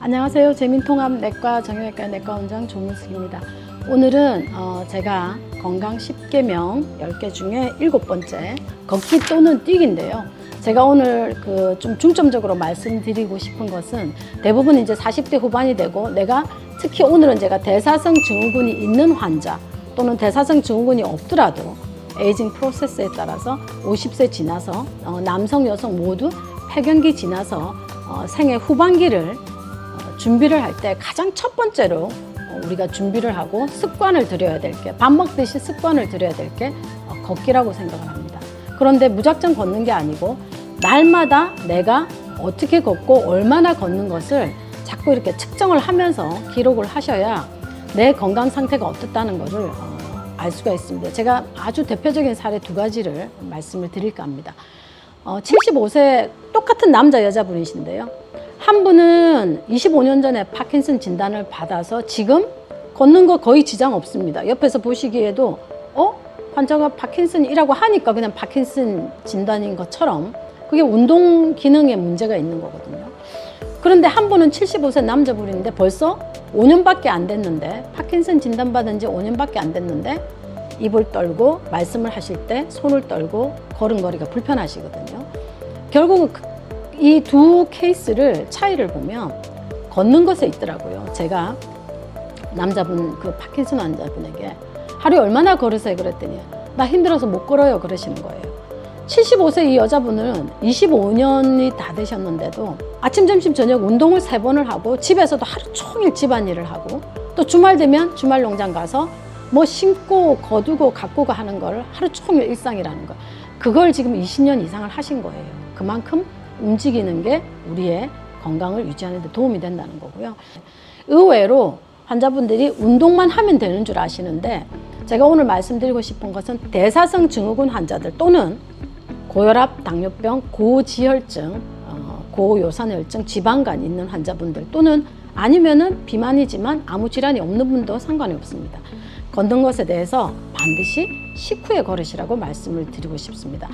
안녕하세요. 재민통합내과 정형외과 내과원장 조문숙입니다. 오늘은 제가 건강 10개명 10개 중에 7번째 걷기 또는 뛰기인데요. 제가 오늘 좀 중점적으로 말씀드리고 싶은 것은 대부분 이제 40대 후반이 되고 내가 특히 오늘은 제가 대사성 증후군이 있는 환자 또는 대사성 증후군이 없더라도 에이징 프로세스에 따라서 50세 지나서 남성 여성 모두 폐경기 지나서 생애 후반기를 준비를 할 때 가장 첫 번째로 우리가 준비를 하고 습관을 들여야 될 게, 밥 먹듯이 습관을 들여야 될 게 걷기라고 생각을 합니다. 그런데 무작정 걷는 게 아니고 날마다 내가 어떻게 걷고 얼마나 걷는 것을 자꾸 이렇게 측정을 하면서 기록을 하셔야 내 건강 상태가 어떻다는 것을 알 수가 있습니다. 제가 아주 대표적인 사례 2가지를 말씀을 드릴까 합니다. 75세 똑같은 남자 여자분이신데요. 한 분은 25년 전에 파킨슨 진단을 받아서 지금 걷는 거 거의 지장 없습니다. 옆에서 보시기에도 환자가 파킨슨이라고 하니까 그냥 파킨슨 진단인 것처럼 그게 운동 기능에 문제가 있는 거거든요. 그런데 한 분은 75세 남자분인데 벌써 5년밖에 안 됐는데, 파킨슨 진단받은 지 5년밖에 안 됐는데 입을 떨고 말씀을 하실 때 손을 떨고 걸음걸이가 불편하시거든요. 결국은 이 두 케이스를 차이를 보면 걷는 것에 있더라고요. 제가 남자분 파킨슨 환자분에게 하루에 얼마나 걸으세요 그랬더니 나 힘들어서 못 걸어요 그러시는 거예요. 75세 이 여자분은 25년이 다 되셨는데도 아침 점심 저녁 운동을 3번을 하고 집에서도 하루 종일 집안일을 하고 또 주말 되면 주말 농장 가서 뭐 심고 거두고 가꾸고 하는 걸 하루 종일 일상이라는 거, 그걸 지금 20년 이상을 하신 거예요. 그만큼 움직이는 게 우리의 건강을 유지하는 데 도움이 된다는 거고요. 의외로 환자분들이 운동만 하면 되는 줄 아시는데, 제가 오늘 말씀드리고 싶은 것은 대사성 증후군 환자들 또는 고혈압, 당뇨병, 고지혈증, 고요산혈증, 지방간 있는 환자분들 또는 아니면은 비만이지만 아무 질환이 없는 분도 상관이 없습니다. 걷는 것에 대해서 반드시 식후에 걸으시라고 말씀을 드리고 싶습니다.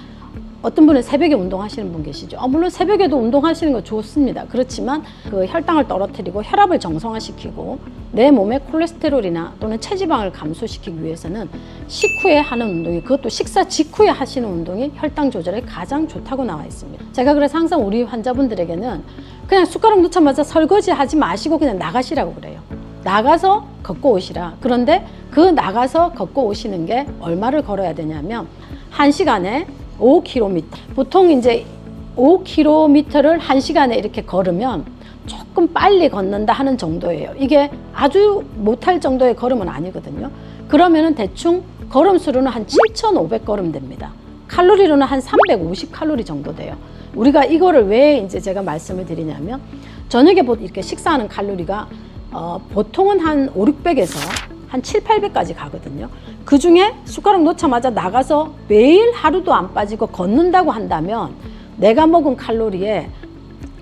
어떤 분은 새벽에 운동하시는 분 계시죠. 물론 새벽에도 운동하시는 거 좋습니다. 그렇지만 그 혈당을 떨어뜨리고 혈압을 정상화시키고 내 몸의 콜레스테롤이나 또는 체지방을 감소시키기 위해서는 식후에 하는 운동이, 그것도 식사 직후에 하시는 운동이 혈당 조절에 가장 좋다고 나와 있습니다. 제가 그래서 항상 우리 환자분들에게는 그냥 숟가락 놓자마자 설거지 하지 마시고 그냥 나가시라고 그래요. 나가서 걷고 오시라. 그런데 그 나가서 걷고 오시는 게 얼마를 걸어야 되냐면 1시간에 5km. 보통 이제 5km를 1시간에 이렇게 걸으면 조금 빨리 걷는다 하는 정도예요. 이게 아주 못할 정도의 걸음은 아니거든요. 그러면은 대충 걸음 수로는 한 7,500걸음 됩니다. 칼로리로는 한 350칼로리 정도 돼요. 우리가 이거를 왜 이제 제가 말씀을 드리냐면, 저녁에 이렇게 식사하는 칼로리가 보통은 한 5, 600에서 한 7, 800까지 가거든요. 그 중에 숟가락 놓자마자 나가서 매일 하루도 안 빠지고 걷는다고 한다면 내가 먹은 칼로리에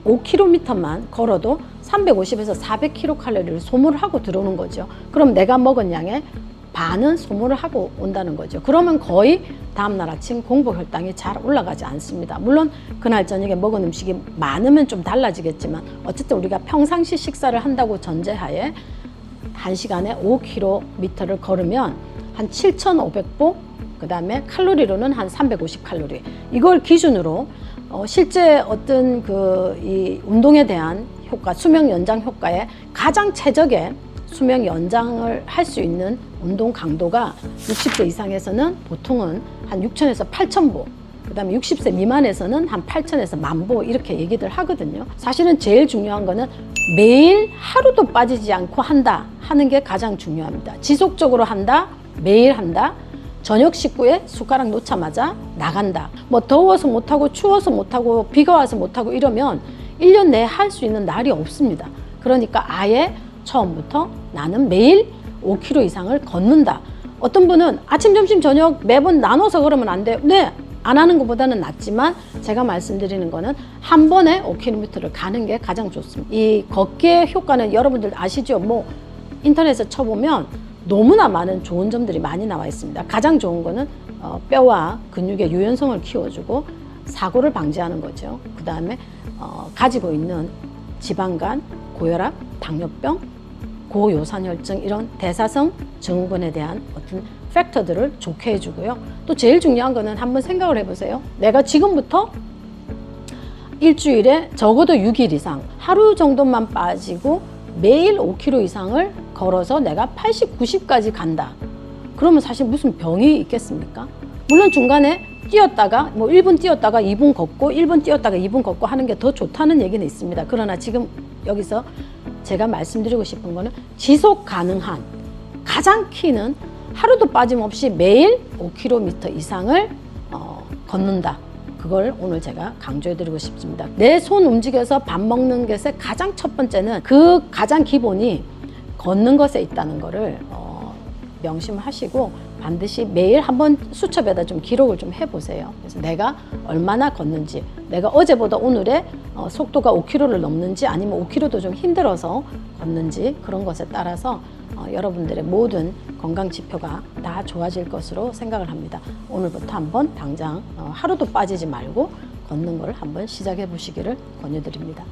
5km만 걸어도 350에서 400kcal를 소모를 하고 들어오는 거죠. 그럼 내가 먹은 양의 반은 소모를 하고 온다는 거죠. 그러면 거의 다음날 아침 공복 혈당이 잘 올라가지 않습니다. 물론 그날 저녁에 먹은 음식이 많으면 좀 달라지겠지만 어쨌든 우리가 평상시 식사를 한다고 전제하에 1시간에 5km를 걸으면 한 7,500보, 그 다음에 칼로리로는 한 350칼로리. 이걸 기준으로 실제 어떤 이 운동에 대한 효과, 수명 연장 효과에 가장 최적의 수명 연장을 할 수 있는 운동 강도가 60세 이상에서는 보통은 한 6,000에서 8,000보, 그 다음에 60세 미만에서는 한 8,000에서 10,000보 이렇게 얘기들 하거든요. 사실은 제일 중요한 거는 매일 하루도 빠지지 않고 한다 하는 게 가장 중요합니다. 지속적으로 한다, 매일 한다, 저녁 식구에 숟가락 놓자마자 나간다. 뭐 더워서 못하고 추워서 못하고 비가 와서 못하고 이러면 1년 내에 할 수 있는 날이 없습니다. 그러니까 아예 처음부터 나는 매일 5km 이상을 걷는다. 어떤 분은 아침, 점심, 저녁 매번 나눠서 걸으면 안 돼요. 네, 안 하는 것보다는 낫지만 제가 말씀드리는 거는 한 번에 5km를 가는 게 가장 좋습니다. 이 걷기의 효과는 여러분들 아시죠? 뭐 인터넷에 쳐보면 너무나 많은 좋은 점들이 많이 나와 있습니다. 가장 좋은 거는 뼈와 근육의 유연성을 키워주고 사고를 방지하는 거죠. 그 다음에 가지고 있는 지방간, 고혈압, 당뇨병, 고요산혈증 이런 대사성 증후군에 대한 어떤 팩터들을 좋게 해주고요. 또 제일 중요한 거는 한번 생각을 해보세요. 내가 지금부터 일주일에 적어도 6일 이상 하루 정도만 빠지고 매일 5km 이상을 걸어서 내가 80, 90까지 간다. 그러면 사실 무슨 병이 있겠습니까? 물론 중간에 뛰었다가 뭐 1분 뛰었다가 2분 걷고 1분 뛰었다가 2분 걷고 하는 게 더 좋다는 얘기는 있습니다. 그러나 지금 여기서 제가 말씀드리고 싶은 거는 지속 가능한 가장 키는 하루도 빠짐없이 매일 5km 이상을 걷는다. 그걸 오늘 제가 강조해드리고 싶습니다. 내 손 움직여서 밥 먹는 것의 가장 첫 번째는 그 가장 기본이 걷는 것에 있다는 거를 명심하시고 반드시 매일 한번 수첩에다 좀 기록을 좀 해보세요. 그래서 내가 얼마나 걷는지, 내가 어제보다 오늘의 속도가 5km를 넘는지 아니면 5km도 좀 힘들어서 걷는지 그런 것에 따라서 여러분들의 모든 건강 지표가 다 좋아질 것으로 생각을 합니다. 오늘부터 한번 당장 하루도 빠지지 말고 걷는 걸 한번 시작해 보시기를 권유드립니다.